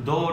2,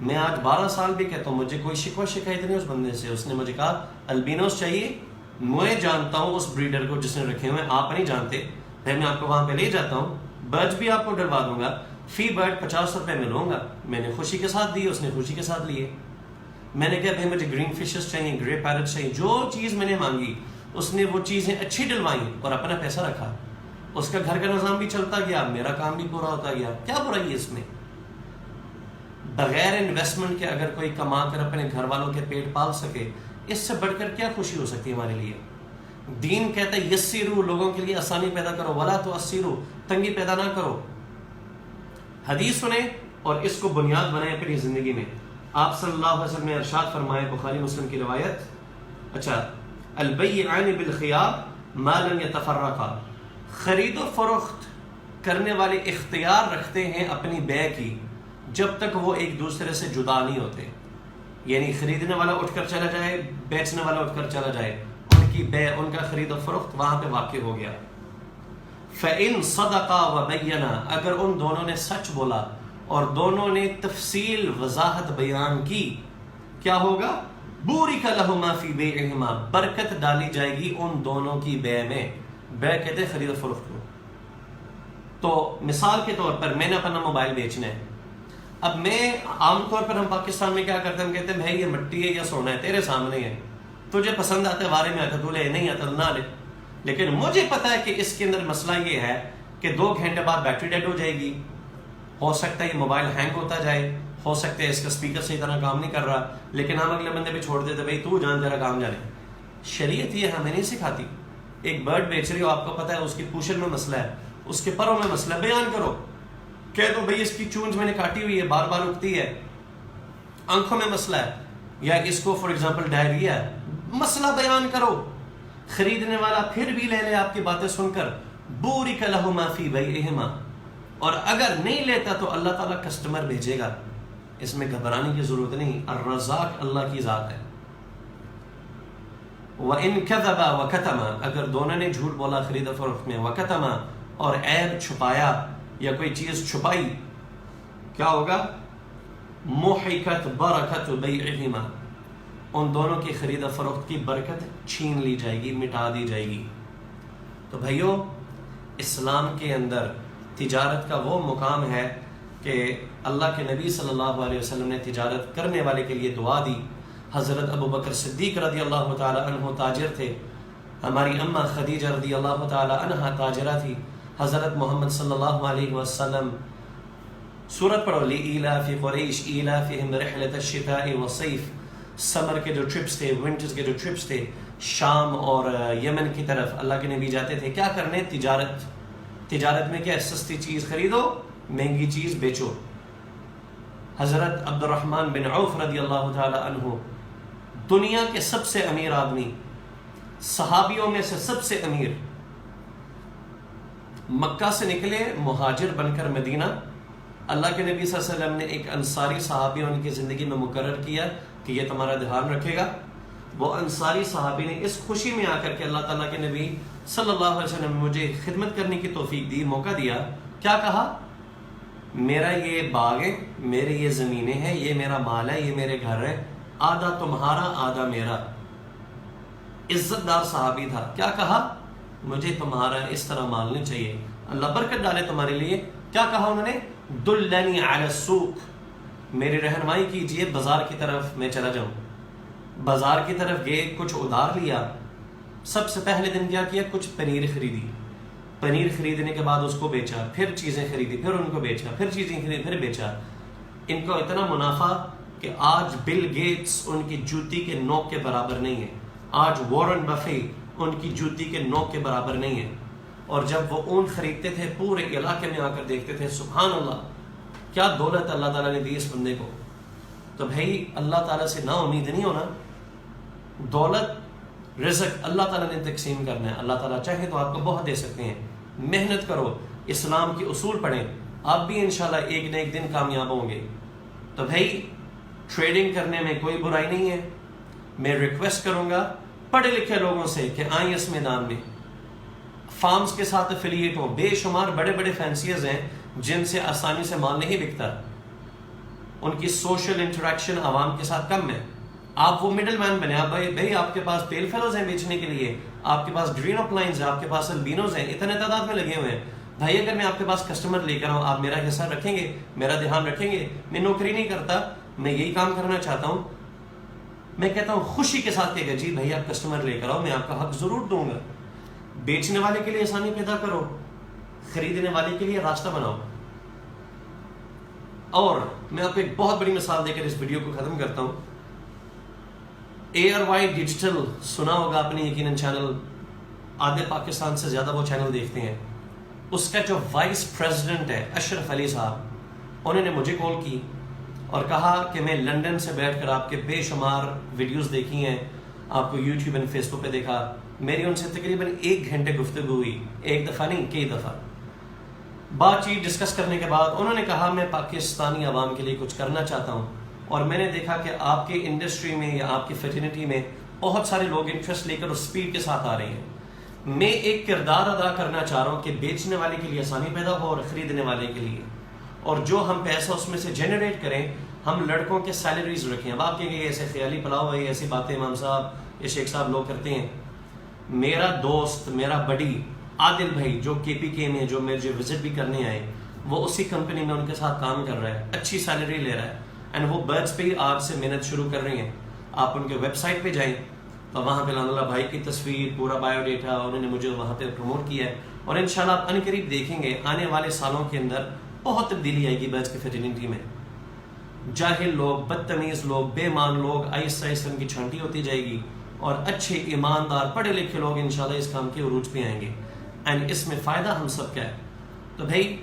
میں آج 12 سال بھی کہتا ہوں مجھے کوئی شکوہ شکایت نہیں اس بندے سے. اس نے مجھے کہا البینوس چاہیے, میں جانتا ہوں اس بریڈر کو جس نے رکھے ہوئے, آپ نہیں جانتے, پھر میں آپ کو وہاں پہ لے جاتا ہوں, برڈ بھی آپ کو ڈلوا دوں گا, فی برڈ 50 روپے میں لوں گا. میں نے خوشی کے ساتھ دی, اس نے خوشی کے ساتھ لیے. میں نے کہا بھائی مجھے گرین فشز چاہیے, گرے پیرٹ چاہیے, جو چیز میں نے مانگی اس نے وہ چیزیں اچھی ڈلوائیں اور اپنا پیسہ رکھا. اس کا گھر کا نظام بھی چلتا گیا, میرا کام بھی پورا ہوتا گیا. کیا برائی ہے اس میں؟ بغیر انویسٹمنٹ کے اگر کوئی کما کر اپنے گھر والوں کے پیٹ پال سکے, اس سے بڑھ کر کیا خوشی ہو سکتی ہے ہمارے لیے؟ دین کہتا ہے یسیرو, لوگوں کے لیے آسانی پیدا کرو, ولا تو اسیرو, تنگی پیدا نہ کرو. حدیث سنیں اور اس کو بنیاد بنائیں اپنی زندگی میں. آپ صلی اللہ علیہ وسلم نے ارشاد فرمائے, بخاری مسلم کی روایت, اچھا, البیعان بالخیار ما لم یتفرقا, خرید و فروخت کرنے والے اختیار رکھتے ہیں اپنی بے کی جب تک وہ ایک دوسرے سے جدا نہیں ہوتے. یعنی خریدنے والا اٹھ کر چلا جائے, بیچنے والا اٹھ کر چلا جائے, ان کی بے, ان کا خرید و فروخت وہاں پہ واقع ہو گیا. فَإِن صَدَقَا وَبَيَّنَا, اگر ان دونوں نے سچ بولا اور دونوں نے تفصیل وضاحت بیان کی, کیا ہوگا؟ بُورِكَ لَهُمَا فِي بَيْعِهِمَا, برکت ڈالی جائے گی ان دونوں کی بے میں. بے کہتے ہیں خرید و فروخت کو. تو مثال کے طور پر میں نے اپنا موبائل بیچنا ہے. اب میں عام طور پر ہم پاکستان میں کیا کرتے ہیں, ہم کہتے ہیں بھائی یہ مٹی ہے یا سونا ہے, تیرے سامنے ہے, تجھے پسند آتا ہے وارے میں آتا, تو لے, نہیں آتا نہ لے. لیکن مجھے پتا ہے کہ اس کے اندر مسئلہ یہ ہے کہ 2 گھنٹے بعد بیٹری ڈیڈ ہو جائے گی, ہو سکتا ہے یہ موبائل ہینگ ہوتا جائے, ہو سکتا ہے اس کا اسپیکر صحیح طرح کام نہیں کر رہا, لیکن ہم اگلے بندے پہ چھوڑ دیتے بھائی تو جان, تیرا کام جانے. شریعت یہ ہمیں نہیں سکھاتی. ایک برڈ بیچ رہی ہو, آپ کو پتا ہے اس کی پوشن میں مسئلہ ہے, اس کے پروں میں مسئلہ ہے, بیان کرو, کہہ دو بھائی اس کی چونچ میں نے کاٹی ہوئی ہے, بار بار اٹھتی ہے, آنکھوں میں مسئلہ ہے, یا اس کو فار ایگزامپل ڈائریا ہے, مسئلہ بیان کرو. خریدنے والا پھر بھی لے لے آپ کی باتیں سن کر, بُورِكَ لَهُمَا فِي بَيْعِهِمَا, اور اگر نہیں لیتا تو اللہ تعالیٰ کسٹمر بھیجے گا. اس میں گھبرانے کی ضرورت نہیں, الرزاق اللہ کی ذات ہے. وَإِن كَذَبَا وَكَتَمَا, اگر دونوں نے جھوٹ بولا خرید و فروخت میں, وَكَتَمَا, اور عیب چھپایا یا کوئی چیز چھپائی, کیا ہوگا؟ مُحِكَتْ بَرَكَتُ بَيْعِهِمَا, ان دونوں کی خرید و فروخت کی برکت چھین لی جائے گی, مٹا دی جائے گی. تو بھائیو, اسلام کے اندر تجارت کا وہ مقام ہے کہ اللہ کے نبی صلی اللہ علیہ وسلم نے تجارت کرنے والے کے لیے دعا دی. حضرت ابو بکر صدیق رضی اللہ تعالی عنہ تاجر تھے, ہماری اماں خدیجہ رضی اللہ تعالی عنہا تاجرہ تھی. حضرت محمد صلی اللہ علیہ وسلم سورت پڑھو, لِإِيلَافِ قُرَيْشٍ إِيلَافِهِمْ رِحْلَةَ الشِّتَاءِ وَالصَّيْفِ, سمر کے جو ٹرپس تھے, ونٹرز کے جو ٹرپس تھے, شام اور یمن کی طرف اللہ کے نبی جاتے تھے. کیا کرنے؟ تجارت. تجارت میں کیا؟ سستی چیز خریدو, مہنگی چیز بیچو. حضرت عبد الرحمن بن عوف رضی اللہ تعالی عنہ, دنیا کے سب سے امیر آدمی, صحابیوں میں سے سب سے امیر, مکہ سے نکلے مہاجر بن کر مدینہ. اللہ کے نبی صلی اللہ علیہ وسلم نے ایک انصاری صحابی ان کی زندگی میں مقرر کیا کہ یہ تمہارا دھیان رکھے گا. وہ انصاری صحابی نے اس خوشی میں آ کر کے اللہ تعالیٰ کے نبی صلی اللہ علیہ وسلم نے مجھے خدمت کرنے کی توفیق دی, موقع دیا. کیا کہا؟ میرا یہ باغ ہے, میرے یہ زمینیں ہیں, یہ میرا مال ہے, یہ میرے گھر ہے, آدھا تمہارا آدھا میرا. عزت دار صحابی تھا. کیا کہا؟ مجھے تمہارا اس طرح مال نہیں چاہیے, اللہ برکت ڈالے تمہارے لیے. کیا کہا انہوں نے؟ دلنی علی السوق, میری رہنمائی کیجئے بازار کی طرف میں چلا جاؤں. بازار کی طرف گئے, کچھ ادار لیا. سب سے پہلے دن کیا کیا؟ کچھ پنیر خریدی. پنیر خریدنے کے بعد اس کو بیچا, پھر چیزیں خریدی, پھر ان کو بیچا, پھر چیزیں خریدی, پھر بیچا. ان کو اتنا منافع کہ آج بل گیٹس ان کی جوتی کے نوک کے برابر نہیں ہے, آج وارن بفے ان کی جوتی کے نوک کے برابر نہیں ہے. اور جب وہ اون خریدتے تھے پورے علاقے میں آ کر دیکھتے تھے, سبحان اللہ, کیا دولت اللہ تعالیٰ نے دی اس بندے کو. تو بھائی اللہ تعالیٰ سے نا امید نہیں ہونا. دولت رزق اللہ تعالیٰ نے تقسیم کرنا ہے. اللہ تعالیٰ چاہے تو آپ کو بہت دے سکتے ہیں. محنت کرو, اسلام کے اصول پڑھیں, آپ بھی انشاءاللہ ایک نہ ایک دن کامیاب ہوں گے. تو بھائی ٹریڈنگ کرنے میں کوئی برائی نہیں ہے. میں ریکویسٹ کروں گا پڑھے لکھے لوگوں سے کہ آئیں اس میدان میں, فارمز کے ساتھ افیلیٹ ہوں. بے شمار بڑے بڑے فینسیز ہیں جن سے آسانی سے مال نہیں بکتا. ان کی سوشل انٹریکشن عوام کے ساتھ کم ہے. آپ وہ مڈل مین بنے. آپ بھائی آپ کے پاس تیل فیلوز ہیں بیچنے کے لیے, آپ کے پاس گرین اپ لائنز ہیں, آپ کے پاس البینوز ہیں, اتنے تعداد میں لگے ہوئے ہیں. بھائی اگر میں آپ کے پاس کسٹمر لے کر آؤں, آپ میرا حصہ رکھیں گے, میرا دھیان رکھیں گے؟ میں نوکری نہیں کرتا, میں یہی کام کرنا چاہتا ہوں. میں کہتا ہوں خوشی کے ساتھ کہ جی بھائی آپ کسٹمر لے کر آؤ, میں آپ کا حق ضرور دوں گا. بیچنے والے کے لیے آسانی پیدا کرو, خریدنے والے کے لیے راستہ بناؤ. اور میں آپ کو ایک بہت بڑی مثال دے کر اس ویڈیو کو ختم کرتا ہوں. ARY ڈیجیٹل سنا ہوگا آپ نے یقیناً چینل, آدھے پاکستان سے زیادہ وہ چینل دیکھتے ہیں. اس کا جو وائس پریزیڈنٹ ہے اشرف علی صاحب, انہوں نے مجھے کال کی اور کہا کہ میں لندن سے بیٹھ کر آپ کے بے شمار ویڈیوز دیکھی ہیں, آپ کو یوٹیوب اینڈ فیس بک پہ دیکھا. میری ان سے تقریباً 1 گھنٹے گفتگو ہوئی, ایک دفعہ نہیں کئی دفعہ. بات چیت ڈسکس کرنے کے بعد انہوں نے کہا میں پاکستانی عوام کے لیے کچھ کرنا چاہتا ہوں, اور میں نے دیکھا کہ آپ کے انڈسٹری میں یا آپ کی فیٹرنیٹی میں بہت سارے لوگ انٹرسٹ لے کر اور سپیڈ کے ساتھ آ رہے ہیں. میں ایک کردار ادا کرنا چاہ رہا ہوں کہ بیچنے والے کے لیے آسانی پیدا ہو اور خریدنے والے کے لیے, اور جو ہم پیسہ اس میں سے جنریٹ کریں ہم لڑکوں کے سیلریز رکھیں. اب آپ کہیں گے ایسے خیالی پلاؤ ہے, ایسی باتیں امام صاحب یا شیخ صاحب لوگ کرتے ہیں. میرا دوست, میرا بڑی عادل بھائی جو KPK میں, جو مجھے وزٹ بھی کرنے آئے, وہ اسی کمپنی میں ان کے ساتھ کام کر رہا ہے, اچھی سیلری لے رہا ہے, اینڈ وہ برڈز پہ ہی آج سے محنت شروع کر رہے ہیں. آپ ان کے ویب سائٹ پہ جائیں تو وہاں پہ لان اللہ بھائی کی تصویر, پورا بایو ڈیٹا, انہوں نے مجھے وہاں پہ پروموٹ کیا ہے. اور انشاءاللہ آپ ان قریب دیکھیں گے آنے والے سالوں کے اندر بہت تبدیلی آئے گی برڈز کی فیٹرنیٹی میں. جاہل لوگ, بدتمیز لوگ, بے ایمان لوگ آہستہ آہستہ ان کی چھانٹی ہوتی جائے گی, اور اچھے ایماندار پڑھے لکھے لوگ انشاءاللہ اس کام کے عروج پہ آئیں گے, اینڈ اس میں فائدہ ہم سب کا ہے. تو بھائی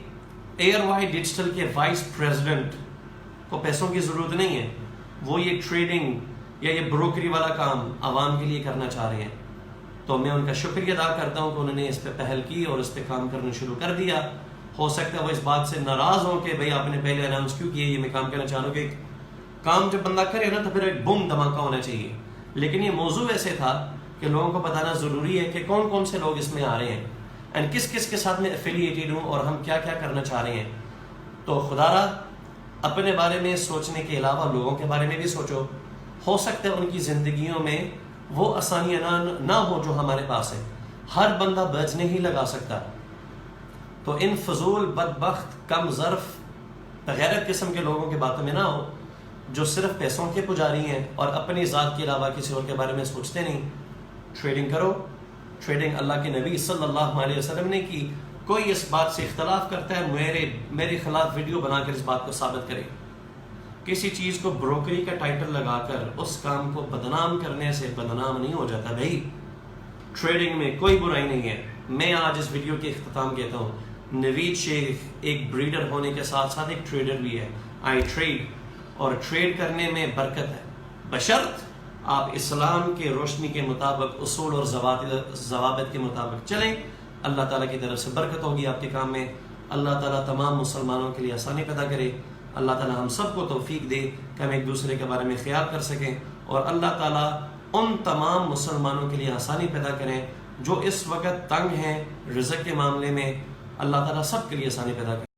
ARY ڈیجیٹل کے وائس پریزیڈنٹ کو پیسوں کی ضرورت نہیں ہے, وہ یہ ٹریڈنگ یا یہ بروکری والا کام عوام کے لیے کرنا چاہ رہے ہیں. تو میں ان کا شکریہ ادا کرتا ہوں کہ انہوں نے اس پہ پہل کی اور اس پہ کام کرنا شروع کر دیا. ہو سکتا ہے وہ اس بات سے ناراض ہوں کہ بھائی آپ نے پہلے اناؤنس کیوں کیا. یہ میں کام کرنا چاہ رہا ہوں کہ کام جب بندہ کرے نا تو پھر ایک بم دھماکہ ہونا چاہیے, لیکن یہ موضوع ایسے تھا کہ لوگوں کو بتانا ضروری ہے کہ کون کون سے لوگ اس میں آ رہے ہیں, اینڈ کس کس کے ساتھ میں ایفیلیٹڈ ہوں, اور ہم کیا کیا کرنا چاہ رہے ہیں. تو خدا را اپنے بارے میں سوچنے کے علاوہ لوگوں کے بارے میں بھی سوچو. ہو سکتا ہے ان کی زندگیوں میں وہ آسانیاں نہ ہو جو ہمارے پاس ہے. ہر بندہ برج نہیں لگا سکتا. تو ان فضول, بدبخت, کم ظرف, بغیرت قسم کے لوگوں کی باتوں میں نہ ہو جو صرف پیسوں کے پجاری ہیں اور اپنی ذات کے علاوہ کسی اور کے بارے میں سوچتے نہیں. ٹریڈنگ کرو. ٹریڈنگ اللہ کے نبی صلی اللہ علیہ وسلم نے کی. کوئی اس بات سے اختلاف کرتا ہے میرے خلاف ویڈیو بنا کر اس بات کو ثابت کرے. کسی چیز کو بروکری کا ٹائٹل لگا کر اس کام کو بدنام کرنے سے بدنام نہیں ہو جاتا. بھائی ٹریڈنگ میں کوئی برائی نہیں ہے. میں آج اس ویڈیو کے اختتام کہتا ہوں, نوید شیخ ایک بریڈر ہونے کے ساتھ ساتھ ایک ٹریڈر بھی ہے. آئی ٹریڈ, اور ٹریڈ کرنے میں برکت ہے بشرط آپ اسلام کے روشنی کے مطابق, اصول اور ضوابط کے مطابق چلیں. اللہ تعالیٰ کی طرف سے برکت ہوگی آپ کے کام میں. اللہ تعالیٰ تمام مسلمانوں کے لیے آسانی پیدا کرے. اللہ تعالیٰ ہم سب کو توفیق دے کہ ہم ایک دوسرے کے بارے میں خیال کر سکیں, اور اللہ تعالیٰ ان تمام مسلمانوں کے لیے آسانی پیدا کریں جو اس وقت تنگ ہیں رزق کے معاملے میں. اللہ تعالیٰ سب کے لیے آسانی پیدا کرے.